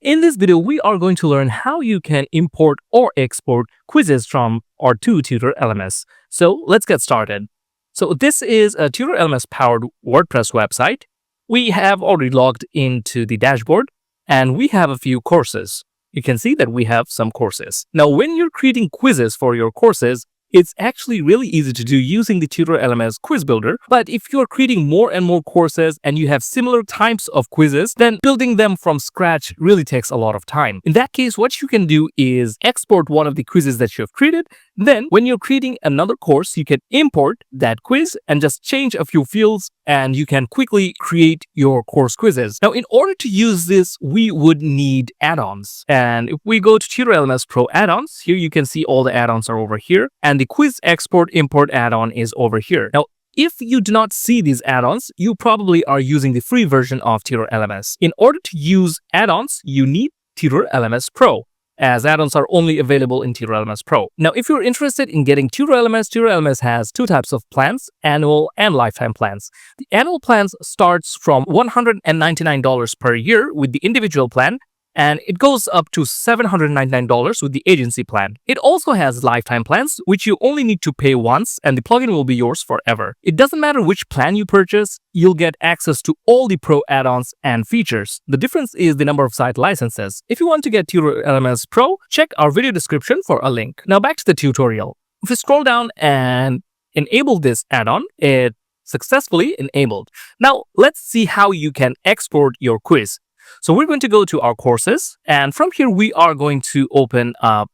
In this video, we are going to learn how you can import or export quizzes from or to Tutor LMS. So let's get started. So this is a Tutor LMS powered WordPress website. We have already logged into the dashboard and we have a few courses. You can see that we have some courses. Now, when you're creating quizzes for your courses, it's actually really easy to do using the Tutor LMS quiz builder. But if you're creating more and more courses and you have similar types of quizzes, then building them from scratch really takes a lot of time. In that case, what you can do is export one of the quizzes that you have created. Then when you're creating another course, you can import that quiz and just change a few fields and you can quickly create your course quizzes. Now, in order to use this, we would need add-ons. And if we go to Tutor LMS Pro add-ons, here you can see all the add-ons are over here. And the quiz export import add-on is over here. Now, if you do not see these add-ons, you probably are using the free version of Tutor LMS. In order to use add-ons, you need Tutor LMS Pro, as add-ons are only available in Tutor LMS Pro. Now, if you're interested in getting Tutor LMS has two types of plans, annual and lifetime plans. The annual plans starts from $199 per year with the individual plan, and it goes up to $799 with the agency plan. It also has lifetime plans, which you only need to pay once and the plugin will be yours forever. It doesn't matter which plan you purchase, you'll get access to all the Pro add-ons and features. The difference is the number of site licenses. If you want to get Tutor LMS Pro, check our video description for a link. Now back to the tutorial. If you scroll down and enable this add-on, it's successfully enabled. Now let's see how you can export your quiz. So we're going to go to our courses, and from here we are going to open up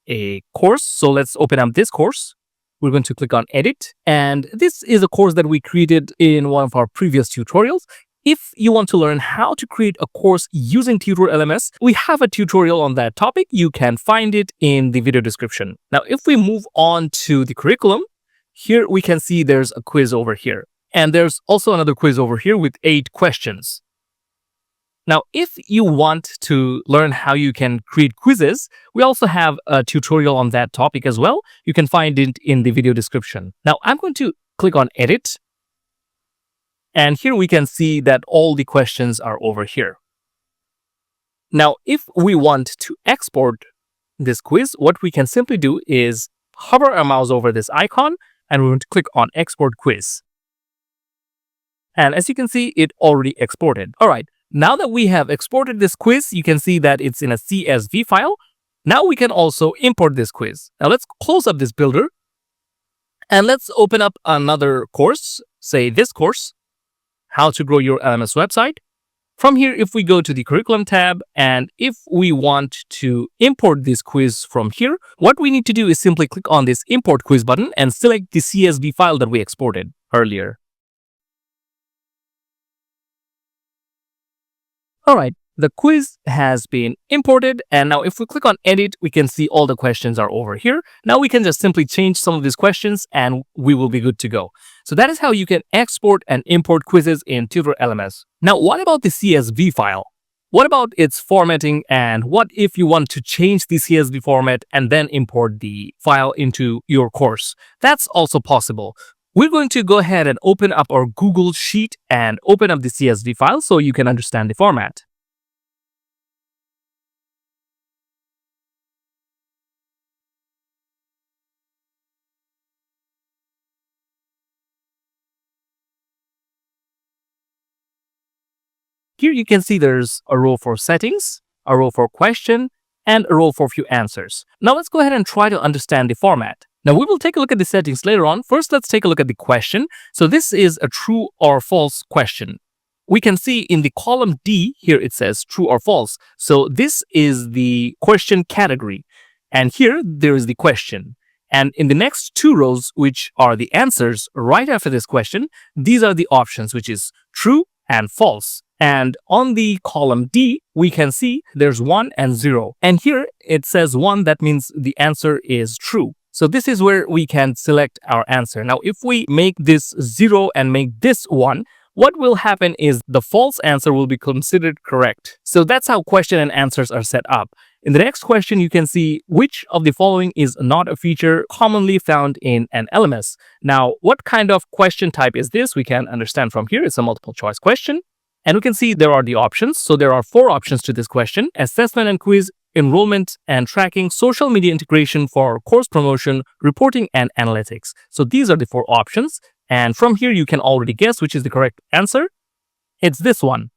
a course. So let's open up this course. We're going to click on edit, and this is a course that we created in one of our previous tutorials. If you want to learn how to create a course using Tutor LMS, we have a tutorial on that topic. You can find it in the video description. Now, if we move on to the curriculum, here we can see there's a quiz over here, and there's also another quiz over here with 8 questions. Now, if you want to learn how you can create quizzes, we also have a tutorial on that topic as well. You can find it in the video description. Now, I'm going to click on edit. And here we can see that all the questions are over here. Now, if we want to export this quiz, what we can simply do is hover our mouse over this icon and we're going to click on export quiz. And as you can see, it already exported. All right. Now that we have exported this quiz, you can see that it's in a CSV file. Now we can also import this quiz. Now let's close up this builder and let's open up another course, say this course, how to grow your LMS website. From here, if we go to the curriculum tab and if we want to import this quiz from here, what we need to do is simply click on this import quiz button and select the CSV file that we exported earlier. All right, the quiz has been imported, and now if we click on edit, we can see all the questions are over here. Now we can just simply change some of these questions and we will be good to go. So that is how you can export and import quizzes in Tutor LMS. Now, what about the CSV file? What about its formatting, and what if you want to change the CSV format and then import the file into your course? That's also possible. We're going to go ahead and open up our Google Sheet and open up the CSV file so you can understand the format. Here you can see there's a row for settings, a row for question, and a row for few answers. Now let's go ahead and try to understand the format. Now, we will take a look at the settings later on. First, let's take a look at the question. So this is a true or false question. We can see in the column D here, it says true or false. So this is the question category. And here there is the question. And in the next 2 rows, which are the answers right after this question, these are the options, which is true and false. And on the column D, we can see there's 1 and 0. And here it says 1, that means the answer is true. So this is where we can select our answer. Now, if we make this 0 and make this 1, what will happen is the false answer will be considered correct. So that's how question and answers are set up. In the next question, you can see which of the following is not a feature commonly found in an LMS. Now, what kind of question type is this? We can understand from here. It's a multiple choice question. And we can see there are the options. So there are 4 options to this question: assessment and quiz, enrollment and tracking, social media integration for course promotion, reporting and analytics. So these are the 4 options. And from here, you can already guess which is the correct answer. It's this one: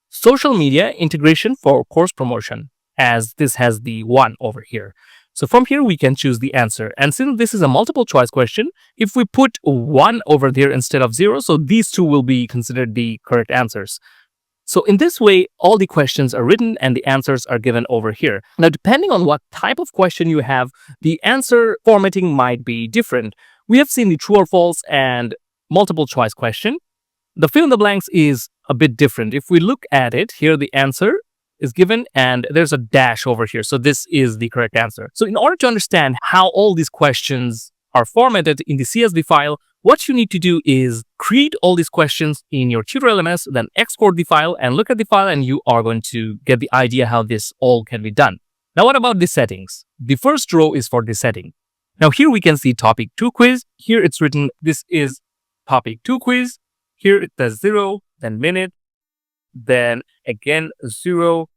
social media integration for course promotion, as this has the 1 over here. So from here, we can choose the answer. And since this is a multiple choice question, if we put 1 over there instead of 0, so these 2 will be considered the correct answers. So in this way, all the questions are written and the answers are given over here. Now, depending on what type of question you have, the answer formatting might be different. We have seen the true or false and multiple choice question. The fill in the blanks is a bit different. If we look at it, here the answer is given and there's a dash over here. So this is the correct answer. So in order to understand how all these questions are formatted in the CSV file, what you need to do is create all these questions in your Tutor LMS, then export the file and look at the file, and you are going to get the idea how this all can be done. Now, what about the settings? The first row is for the setting. Now, here we can see topic 2 quiz. Here it's written, this is topic 2 quiz. Here it says 0, then minute, then again 0,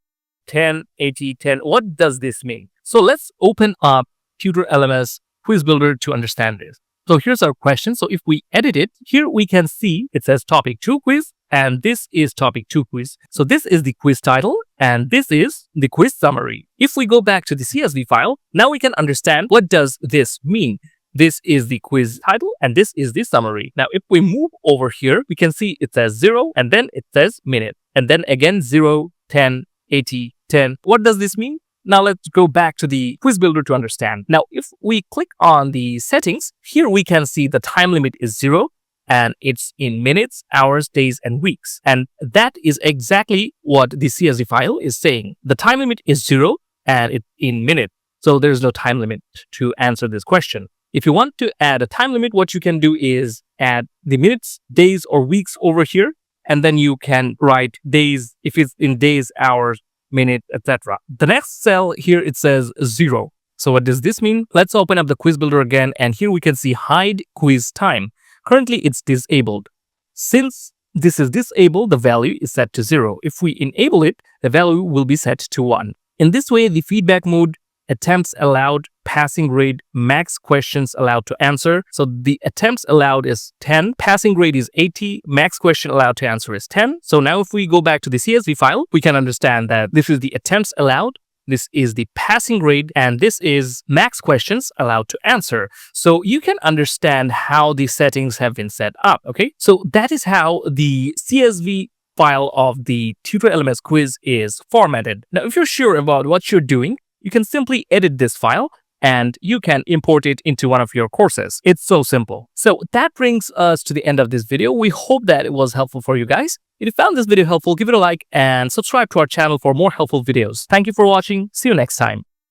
10, 80, 10. What does this mean? So let's open up Tutor LMS Quiz Builder to understand this. So here's our question. So if we edit it, here we can see it says topic 2 quiz, and this is topic 2 quiz. So this is the quiz title, and this is the quiz summary. If we go back to the CSV file, now we can understand what does this mean. This is the quiz title, and this is the summary. Now, if we move over here, we can see it says 0, and then it says minute, and then again 0, 10, 80, 10. What does this mean? Now let's go back to the quiz builder to understand. Now, if we click on the settings, here we can see the time limit is 0 and it's in minutes, hours, days, and weeks. And that is exactly what the CSV file is saying. The time limit is 0 and it's in minutes. So there's no time limit to answer this question. If you want to add a time limit, what you can do is add the minutes, days, or weeks over here. And then you can write days if it's in days, hours, minute, etc. The next cell here, it says 0. So what does this mean? Let's open up the quiz builder again, and here we can see hide quiz time. Currently it's disabled. Since this is disabled, the value is set to 0. If we enable it, the value will be set to 1. In this way, the feedback mode, attempts allowed, passing grade, max questions allowed to answer. So the attempts allowed is 10, passing grade is 80, max question allowed to answer is 10. So now if we go back to the CSV file, we can understand that this is the attempts allowed, this is the passing grade, and this is max questions allowed to answer. So you can understand how the settings have been set up, okay? So that is how the CSV file of the Tutor LMS quiz is formatted. Now, if you're sure about what you're doing, you can simply edit this file and you can import it into one of your courses. It's so simple. So that brings us to the end of this video. We hope that it was helpful for you guys. If you found this video helpful, give it a like and subscribe to our channel for more helpful videos. Thank you for watching. See you next time.